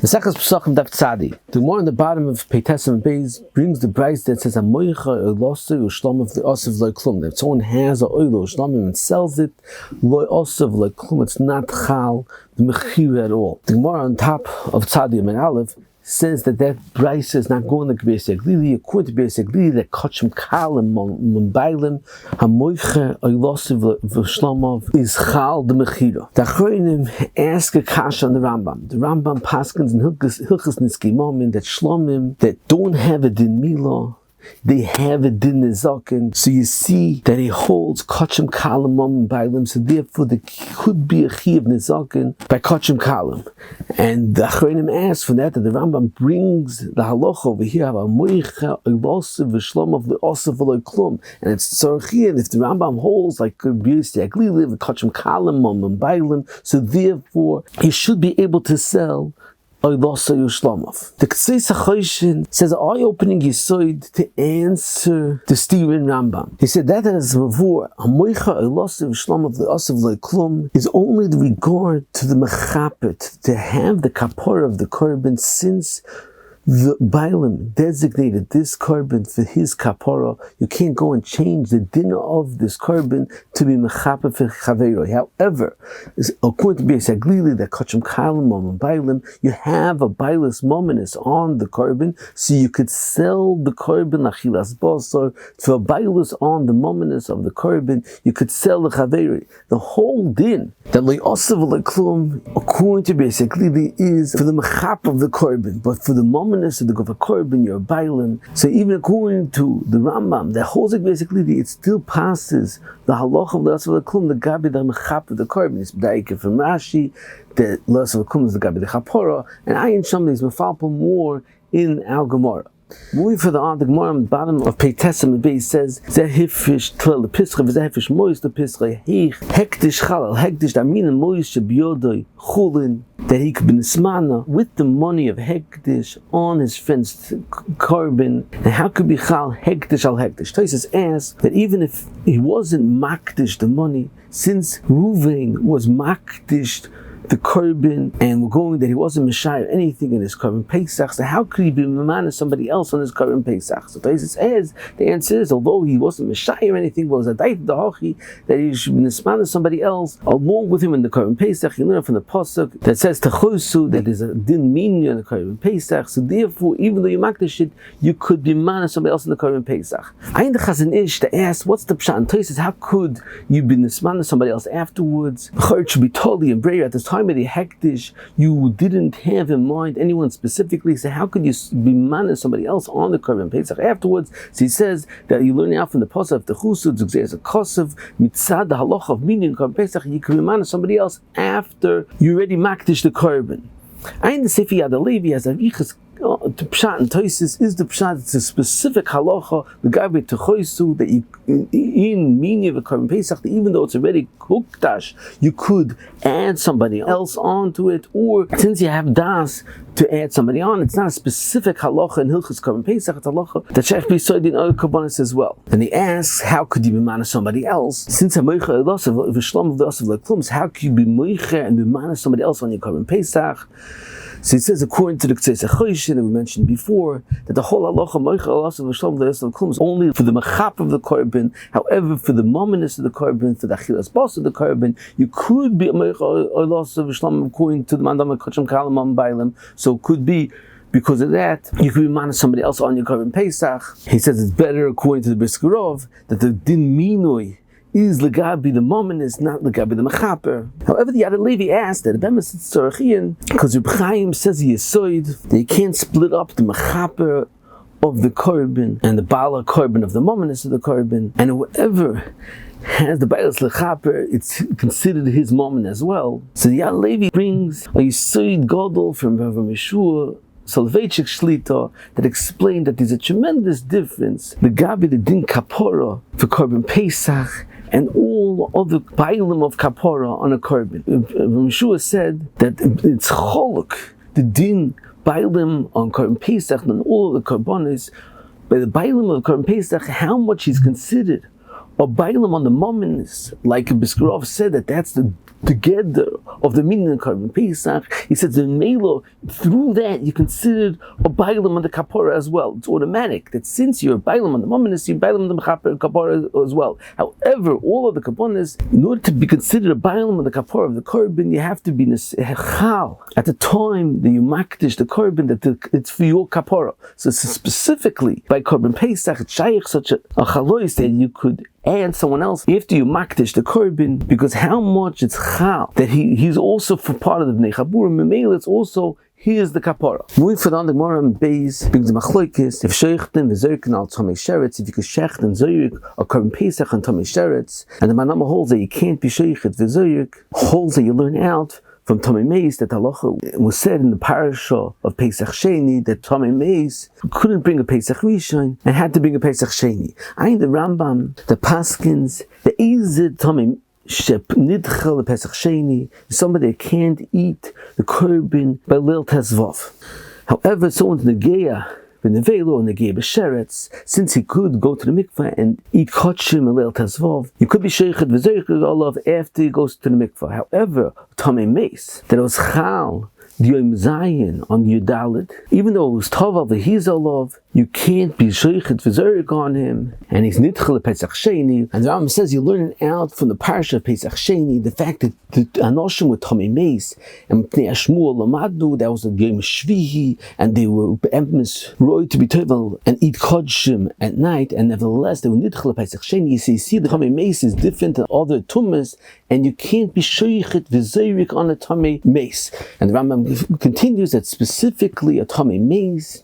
Mesachas Pesachim Daf Tzadi. The more on the bottom of Pesachim Beis brings the price that says Amoicha Oilosei Ushlam of the Osav Lo Klum. That someone has a Oilo Ushlamim and sells it, Lo Osav Lo Klum. It's not Chal the Mechir at all. The more on top of Tzadi and Aleph says that price is not going to Beis Glili, according to Beis Glili, that Kachim Kalim Mumbailim Hamoicha Oilosei V'Shlamov is Chal the Mechira. The Achronim ask a kasha on the Rambam. The Rambam paskins in Hilchas Niskimomim that Shlomim that don't have a din milah, they have a din nizaken. So you see that he holds kachim kalim mom bailim. So therefore there could be a chi of nizaken by kachim kalim. And the Achronim asks for that the Rambam brings the halacha over here about moicha oilosiv v'shlom of the osav v'lo klum. And it's tzorchi. And if the Rambam holds like b'yisei aglili the kachim kalim mom bailim, so therefore he should be able to sell the Ketzos says, "Are you opening yesod to answer the Steven Rambam?" He said that as before, Amoicha Oilosiv Shlom of the Osav Lo Klum is only the regard to the mechapet to have the kapara of the korbon, since the Bailam designated this korbon for his kapara. You can't go and change the dinner of this korbon to be mechaper for chaveiro. However, according to Beis Glili, that kachim kalim and Bailam, you have a bailus mominus on the korbon, so you could sell the korbon achilas basar to a bailus on the mominus of the korbon. You could sell the chaveiro. The whole din that le'osav le'klum, according to Beis Glili, is for the mechaper of the korbon, but for the moment of the korbon, you're bailim. So even according to the Rambam, that holds it basically, it still passes the halacha of the Osav Klum, the gabi the mechap of the korbon. It's b'daika from Rashi that the Osav Klum is the gabi the chapora, and Ayin Shamli is mefalpel more in our Gemara. Moving further on, the Gemara on the bottom of Pesachim Beis says, "Zehifish tlel the peisach, zehifish mois the peisach, hektish chalal, hektish damin and mois shebiyodoi chulin." That he could be nismana with the money of hektish on his friend's korbon. And how could be chal hektish al hektish? Tosfos asks that even if he wasn't makdish the money, since Ruvain was makdish the korbon, and we're going that he wasn't mishayir anything in his korbon peisach, so how could he be mamana somebody else on his korbon peisach? So Tosfos says the answer is, although he wasn't mishayir anything, but was a dait dahachi that he should be nismana somebody else along with him in the korbon peisach. You learn from the pasuk that says tachosu that is a din minya in the korbon peisach. So therefore, even though you makdish it, you could be mamana somebody else in the korbon peisach. I the Chazon Ish to ask what's the pshat. And Tosfos, how could you be nismana somebody else afterwards? It should be totally in prayer at this time of the hektish, you didn't have in mind anyone specifically, so how could you be manning somebody else on the korbon peisach afterwards? So he says that you learn out from the pasuk of the chusud as a kosev mitzad the halacha of meaning korbon peisach, you could be manning somebody else after you already makdish the korbon. I in the Sefer Yad Levi as a vichas the pshat and Tosfos is the pshat. It's a specific halacha the gabi techoisu that you in meaning of a korbon peisach, that even though it's already kukdash, you could add somebody else onto it, or since you have das to add somebody on, it's not a specific halacha in hilchos korbon peisach. It's a halacha that shech be yesod in other korbanos as well. And he asks, how could you be manah somebody else? Since a moicha elosav v'shlom of the osav leklum, how could you be moicha and be manah somebody else on your korbon peisach? So it says, according to the Ketzos that we mentioned before, that the whole halacha moicha elosav v'shlom the osav leklum is only for the mechap of the korbon. However, for the mominus of the korbon, for the achilas bas of the korbon, you could be a moicha elosav v'shlom according to the mandam kachim kalam bailim. So it could be because of that, you could be manah somebody else on your korbon peisach. He says it's better, according to the Brisker, that the din minoi is legabi the moment is not legabi the mechaper. However, the Yad Levi asked that the bemis is tzarachian because Rav Chaim says yesod that you can't split up the mechaper of the korbon and the bala korbon of the mominus of the korbon, and whoever has the bailas lechaper, it's considered his moment as well. So the Yad Levi brings a yesod gadol from Rav Meshua Soloveitchik Shlita that explained that there's a tremendous difference the gabi the din kapora for korbon peisach and all other bailim of kapora on a korbon. Meshua said that it's cholok the din bailim on korbon peisach and all of the korbanos by the bailim of korbon peisach, how much is considered a bailam on the moments, like Biskarov said, that's the together of the meaning of korbon peisach. He says the melo, through that you considered a bailam on the kapara as well. It's automatic that since you're a bailam on the moments, you're bailam on the kapara as well. However, all of the kaponas, in order to be considered a bailam on the kapara of the korbon, you have to be nechal at the time that you makdish the korbon, that it's for your kapara. So specifically by korbon peisach, it's shaykh such a chalois that you could and someone else after you makdish the korbon, because how much it's chal that he's also for part of the bnei chabur. Memel, it's also he is the kapara. Moving further on, the Gemara in Beis brings the machlokes if sheichten v'zoyken al tamei sheretz, if you could shecht and zoyek a korbon peisach and tamei sheretz, and the manama holds that you can't be sheichet v'zoyek, holds that you learn out from Tamei Meis that halacha was said in the parasha of Pesach Sheni that Tamei Meis couldn't bring a Pesach Rishon and had to bring a Pesach Sheni. In the Rambam, the Paskins, the Ezid Tamei Shep Nidchel the Pesach Sheni, somebody that can't eat the korbon by Leil Tezvav. However, someone's Negeya V'nevelo and Negeya B'Sheretz, since he could go to the mikveh and eat kachim and Leil Tezvav, he could be sheichet v'zoyich olav after he goes to the mikveh. However, Tamei Meis, that it was chal the Yom Zayin on Yudalit, even though it was Tava v'Hizalov, you can't be sheichet v'zoyich on him, and he's nidchel Pesach Sheni. And the Rambam says you learn it out from the parasha of Pesach Sheni, the fact that the Anoshim with Tamei Meis and Pnei Shmuel Lamadnu, that was a Yom Shvihi, and they were emes roy to be tovel and eat kodshim at night, and nevertheless they were nidchel Pesach Sheni. You see the Tamei Meis is different than other tumas, and you can't be sheichet v'zoyich on a Tamei Meis. And the Rambam continues that specifically a Tamei Meis,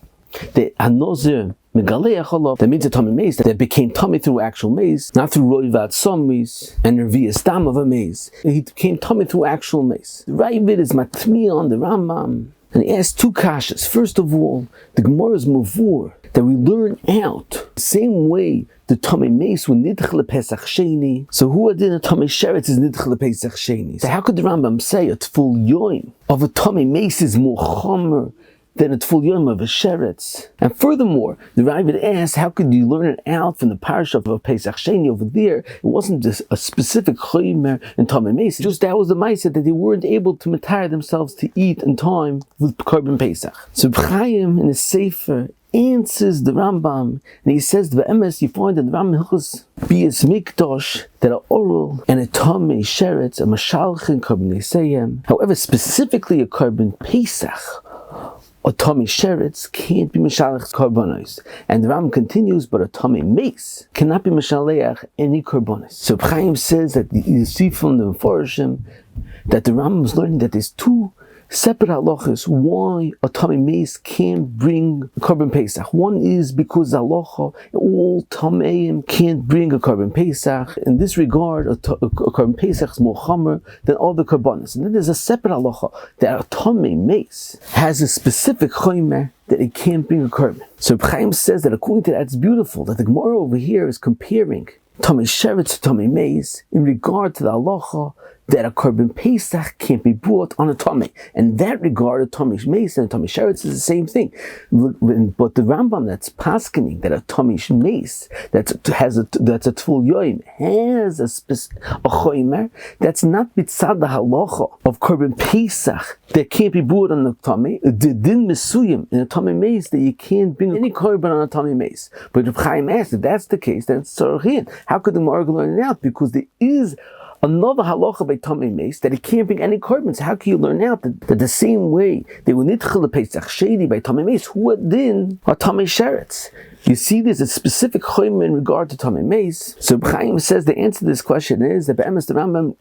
the Anozer Megaleach Olav, that means a Tamei Meis that became Tamei through actual Meis, not through Roivat Somis and Revi'as Dam of a Meis. He became Tamei through actual Meis. The Ravid is Matmiya on the Rambam, and he asks two kashas. First of all, the Gemara's Mavur, that we learn out the same way the Tamei Meis were nidchel Pesach Sheni. So who adin a Tamei Sheretz is nidchel Pesach Sheni? So how could the Rambam say a full yoim of a Tamei Meis is more chomer than a full yom of a sheretz? And furthermore, the Ravid asks, how could you learn it out from the parasha of Pesach Sheni over there? It wasn't just a specific chomer in Tamei Meis. Just that was the mindset that they weren't able to retire themselves to eat in time with korbon Pesach. So Rav Chaim in his Sefer answers the Rambam, and he says the emes you find in the Rambam Hilchos Bias Mikdash that are oral and a Tamei Sheretz, a Mashalchin korbon Nesayim. However, specifically a korbon Pesach, a Tamei Sheretz can't be Mashalech korbanos. And the Ram continues, but a Tamei Meis cannot be Mashalech any korbanos. So Chaim says that you see from the Meforshim that the Ram is learning that there's two separate halachas why a Tamei Meis can't bring korbon Pesach. One is because halacha, all Tameim can't bring a korbon Pesach. In this regard, a korbon Pesach is more chomer than all the korbanos. And then there's a separate halacha that a Tamei Meis has a specific chomer that it can't bring a korbon. So Chaim says that according to that, it's beautiful that the Gemara over here is comparing Tamei Sheretz to Tamei Meis in regard to the halacha that a korbon Pesach can't be brought on a Tamei. In that regard, a Tamei Meis and a Tamei Sheretz is the same thing. But the Rambam that's paskening that a Tamei Meis that's a Tful Yoim has a chomer that's not mitzad the halacha of korbon Pesach that can't be brought on the Tamei. The din mesuyim in a Tamei Meis that you can't bring any korbon on a Tamei Meis. But Rav Chaim asked, if that's the case, then it's tzarachin. How could the Gemara learn it out? Because there is another halacha by Tamei Meis that it can't bring any korbons. How can you learn out that the same way they were nidchel Pesach Sheni by Tamei Meis, who then are Tamei Sheretz? You see, there's a specific chomer in regard to Tamei Meis. So Chaim says the answer to this question is that Be'emes the Rambam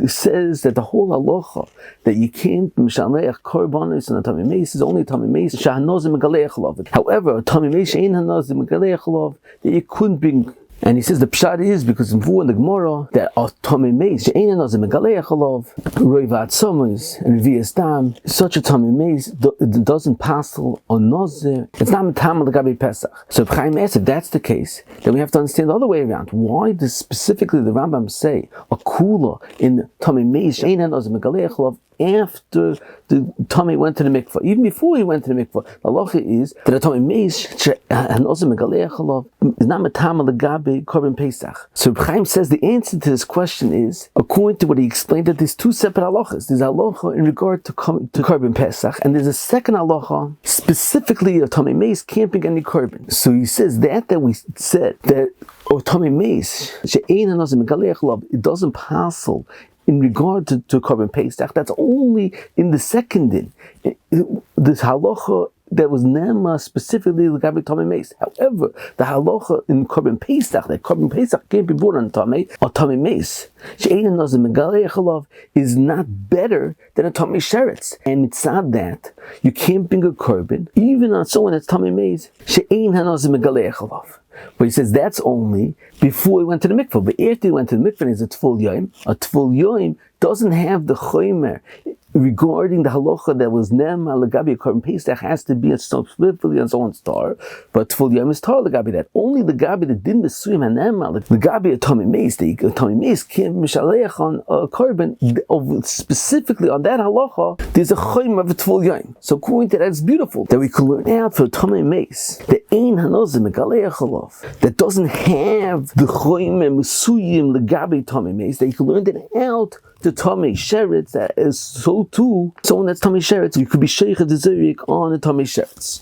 says that the whole halacha that you can't mishalech korbanos and a Tamei Meis is only Tamei Meis shehanozim megaleich lov. However, a Tamei Meis she'ein hanozim megaleich lov that you couldn't bring. And he says the pshat is because in the Gemara that a Tamei Meis she'ein hanozim megaleich lov roivat somos and revi'as dam, such a Tamei Meis doesn't passel on nozir. It's not metam l'gabi Pesach. So if Chaim asks, if that's the case, then we have to understand the other way around. Why does specifically the Rambam say a kula in Tamei Meis she'ein hanozim megaleich lov after the Tamei went to the mikvah? Even before he went to the mikvah, the halacha is that a Tamei Meis hanozim megaleich lov is not metam l'gabi legabe korbon peisach. So Rav Chaim says the answer to this question is, according to what he explained, that there's two separate halachas. There's halacha in regard to korbon peisach, and there's a second halacha specifically of tamei meis can't bring any korbon. So he says that we said that tamei meis she'ein hanazim megalech lav, it doesn't passel in regard to korbon peisach. That's only in the second din. This halacha that was nema specifically legabe tamei meis. However, the halacha in korbon peisach, that korbon peisach can't be brought on tamei or tamei meis, she'ein hanazim megalech lav, is not better than a tamei sheretz. And it's not that you can't bring a korbon even on someone that's tamei meis, she'ein hanazim megalech lav. But he says that's only before he went to the mikvah. But after he went to the mikvah, is a tful yoim. A tful yoim doesn't have the chomer regarding the halacha that was nema legabi korbon peisach has to be specifically on someone's tar. But tful yoim is tar legabi that. Only the gabi that didn't besuyim hanema legabi a tamei meis. The tamei meis can't mishaleach on a korbon specifically on that halacha. There's a chomer of a tful yoim. So according to that, it's beautiful that we can learn out for tamei meis the ein hanozim megaleach alav that doesn't have the chomer mesuyim legabi tamei meis. That you can learn that out the tamei sheretz that is so too. Someone that's tamei sheretz, you could be sheikh the zerik on the tamei sheretz.